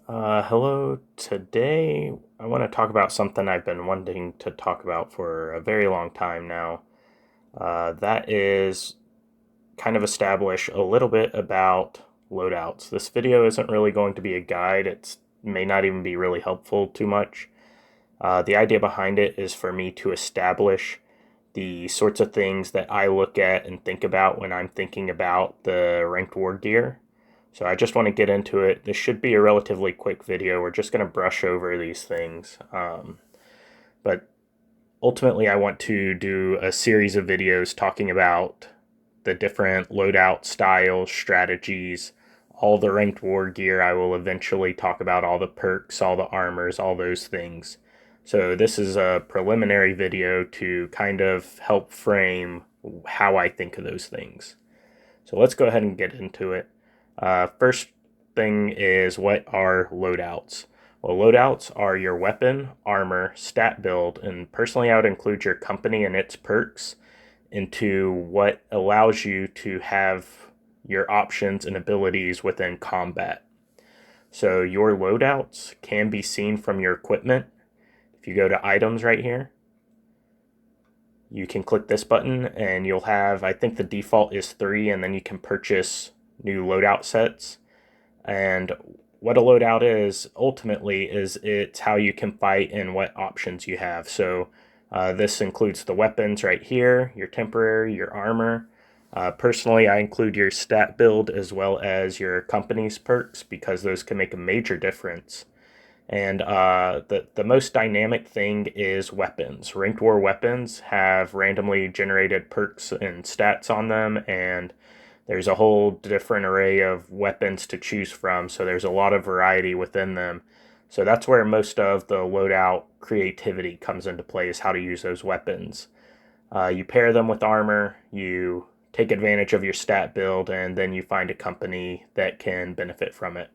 Hello. Today, I want to talk about something I've been wanting to talk about for a very long time now. That is kind of establish a little bit about loadouts. This video isn't really going to be a guide. It may not even be really helpful too much. The idea behind it is for me to establish the sorts of things that I look at and think about when I'm thinking about the ranked war gear. So I just want to get into it. This should be a relatively quick video. We're just going to brush over these things. But ultimately, I want to do a series of videos talking about the different loadout styles, strategies, all the ranked war gear. I will eventually talk about all the perks, all the armors, all those things. So this is a preliminary video to kind of help frame how I think of those things. So let's go ahead and get into it. First thing is, what are loadouts? Well, loadouts are your weapon, armor, stat build, and personally I would include your company and its perks into what allows you to have your options and abilities within combat. So your loadouts can be seen from your equipment. If you go to items right here, you can click this button and you'll have, I think the default is 3, and then you can purchase new loadout sets. And what a loadout is ultimately is it's how you can fight and what options you have. So this includes the weapons right here, your temporary, your armor. Personally, I include your stat build as well as your company's perks because those can make a major difference. And the most dynamic thing is weapons. Ranked war weapons have randomly generated perks and stats on them, and there's a whole different array of weapons to choose from, so there's a lot of variety within them. So that's where most of the loadout creativity comes into play, is how to use those weapons. You pair them with armor, you take advantage of your stat build, and then you find a company that can benefit from it.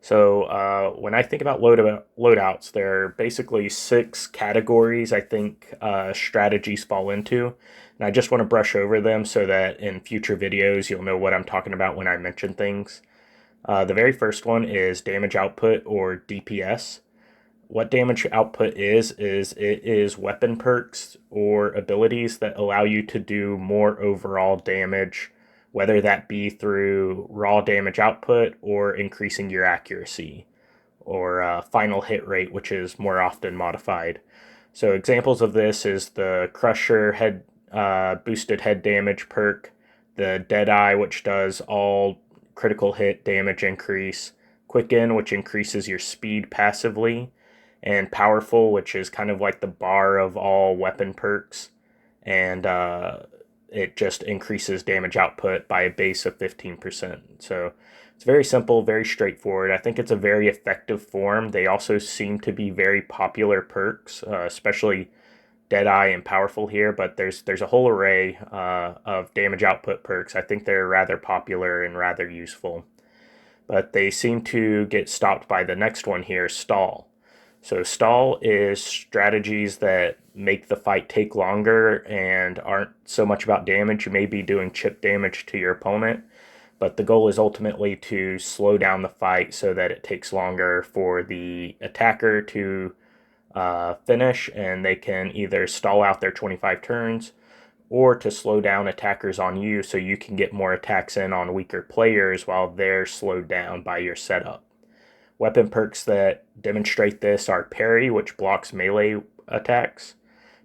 So when I think about loadouts, there are basically 6 categories I think strategies fall into. And I just want to brush over them so that in future videos you'll know what I'm talking about when I mention things. The very first one is damage output, or DPS. What damage output is it is weapon perks or abilities that allow you to do more overall damage, whether that be through raw damage output or increasing your accuracy, or final hit rate, which is more often modified. So examples of this is the Crusher head boosted head damage perk, the Deadeye, which does all critical hit damage increase, Quicken, which increases your speed passively, and Powerful, which is kind of like the bar of all weapon perks, and it just increases damage output by a base of 15%. So it's very simple, very straightforward. I think it's a very effective form. They also seem to be very popular perks, especially Deadeye and Powerful here, but there's a whole array of damage output perks. I think they're rather popular and rather useful. But they seem to get stopped by the next one here, Stall. So stall is strategies that make the fight take longer and aren't so much about damage. You may be doing chip damage to your opponent, but the goal is ultimately to slow down the fight so that it takes longer for the attacker to finish, and they can either stall out their 25 turns or to slow down attackers on you so you can get more attacks in on weaker players while they're slowed down by your setup. Weapon perks that demonstrate this are Parry, which blocks melee attacks,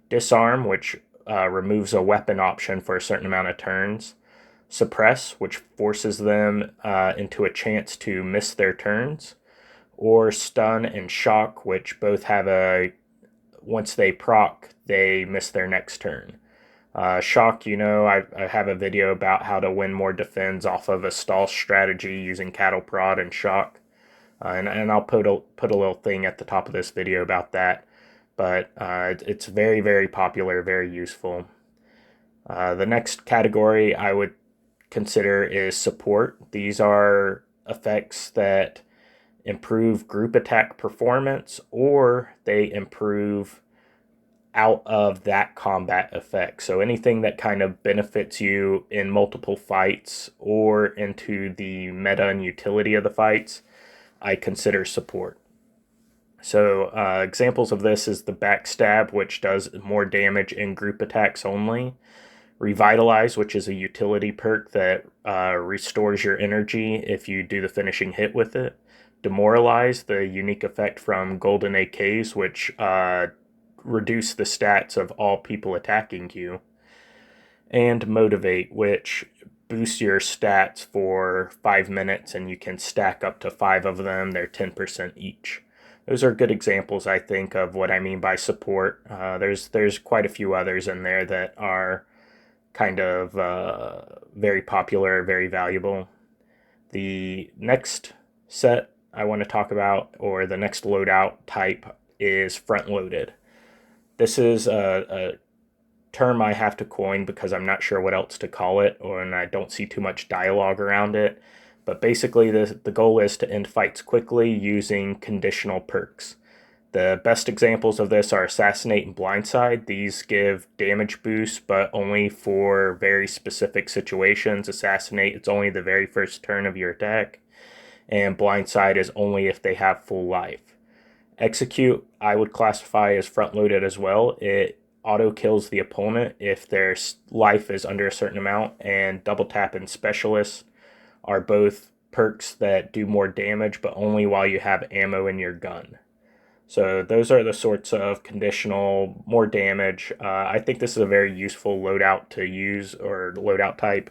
Disarm, which removes a weapon option for a certain amount of turns, Suppress, which forces them into a chance to miss their turns, or Stun and Shock, which both have once they proc, they miss their next turn. Shock, I have a video about how to win more defends off of a stall strategy using Cattleprod and Shock. And I'll put a little thing at the top of this video about that. But it's very, very popular, very useful. The next category I would consider is support. These are effects that improve group attack performance, or they improve out of that combat effect. So anything that kind of benefits you in multiple fights or into the meta and utility of the fights, I consider support. So examples of this is the backstab, which does more damage in group attacks only. Revitalize, which is a utility perk that restores your energy if you do the finishing hit with it. Demoralize, the unique effect from Golden AKs, which reduce the stats of all people attacking you. And Motivate, which boosts your stats for 5 minutes, and you can stack up to 5 of them. They're 10% each. Those are good examples, I think, of what I mean by support. There's quite a few others in there that are kind of very popular, very valuable. The next set I want to talk about, or the next loadout type, is front loaded. This is a term I have to coin because I'm not sure what else to call it, and I don't see too much dialogue around it. But basically, the goal is to end fights quickly using conditional perks. The best examples of this are Assassinate and Blindside. These give damage boosts, but only for very specific situations. Assassinate, it's only the very first turn of your attack, and Blindside is only if they have full life. Execute, I would classify as front-loaded as well. It auto-kills the opponent if their life is under a certain amount, and Double Tap and Specialist are both perks that do more damage, but only while you have ammo in your gun. So those are the sorts of conditional, more damage. I think this is a very useful loadout to use, or loadout type,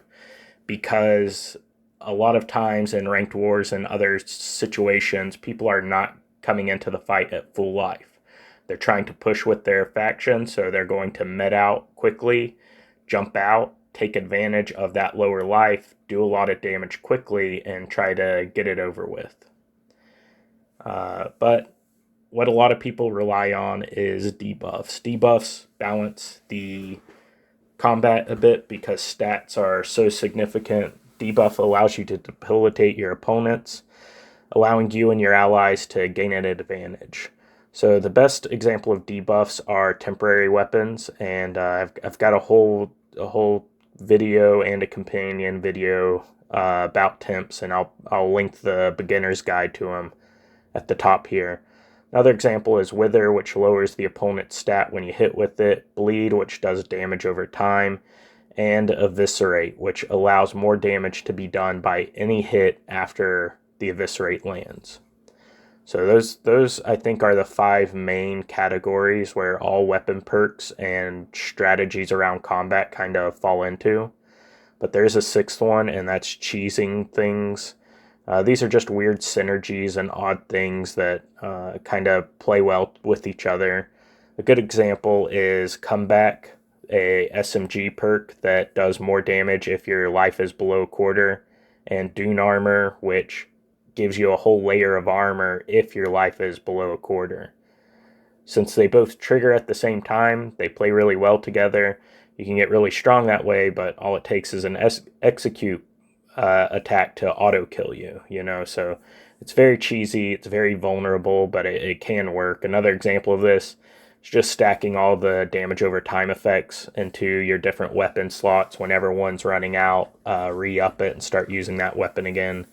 because a lot of times in ranked wars and other situations, people are not coming into the fight at full life. They're trying to push with their faction, so they're going to med out quickly, jump out, take advantage of that lower life, do a lot of damage quickly, and try to get it over with. But what a lot of people rely on is debuffs. Debuffs balance the combat a bit because stats are so significant. Debuff allows you to debilitate your opponents, allowing you and your allies to gain an advantage. So the best example of debuffs are temporary weapons, and I've got a whole video and a companion video about Temps, and I'll link the beginner's guide to them at the top here. Another example is Wither, which lowers the opponent's stat when you hit with it, Bleed, which does damage over time, and Eviscerate, which allows more damage to be done by any hit after the Eviscerate lands. So those I think are the 5 main categories where all weapon perks and strategies around combat kind of fall into. But there's a 6th one, and that's cheesing things. These are just weird synergies and odd things that kind of play well with each other. A good example is Comeback, a SMG perk that does more damage if your life is below a quarter, and Dune Armor, which gives you a whole layer of armor if your life is below a quarter. Since they both trigger at the same time, they play really well together. You can get really strong that way, but all it takes is an execute attack to auto kill you, so it's very cheesy, it's very vulnerable, but it can work. Another example of this is just stacking all the damage over time effects into your different weapon slots. Whenever one's running out, re-up it and start using that weapon again.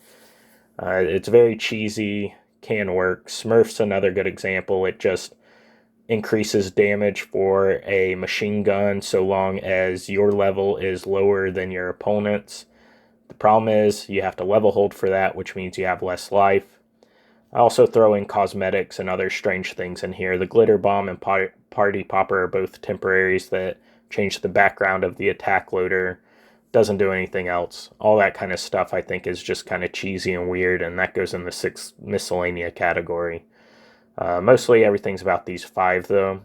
It's very cheesy, can work. Smurf's another good example. It just increases damage for a machine gun so long as your level is lower than your opponent's. The problem is you have to level hold for that, which means you have less life. I also throw in cosmetics and other strange things in here. The Glitter Bomb and Party Popper are both temporaries that change the background of the attack loader. Doesn't do anything else. All that kind of stuff I think is just kind of cheesy and weird, and that goes in the 6th miscellanea category. Mostly everything's about these 5 though.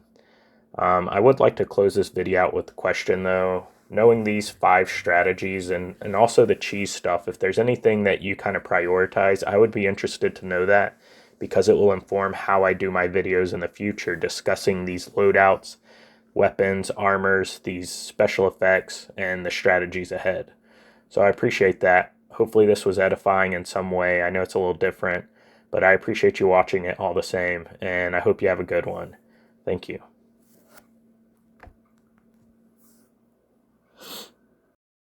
I would like to close this video out with a question though. Knowing these 5 strategies and also the cheese stuff, if there's anything that you kind of prioritize, I would be interested to know that, because it will inform how I do my videos in the future, discussing these loadouts, weapons, armors, these special effects, and the strategies ahead. So I appreciate that. Hopefully this was edifying in some way. I know it's a little different, but I appreciate you watching it all the same, and I hope you have a good one. Thank you.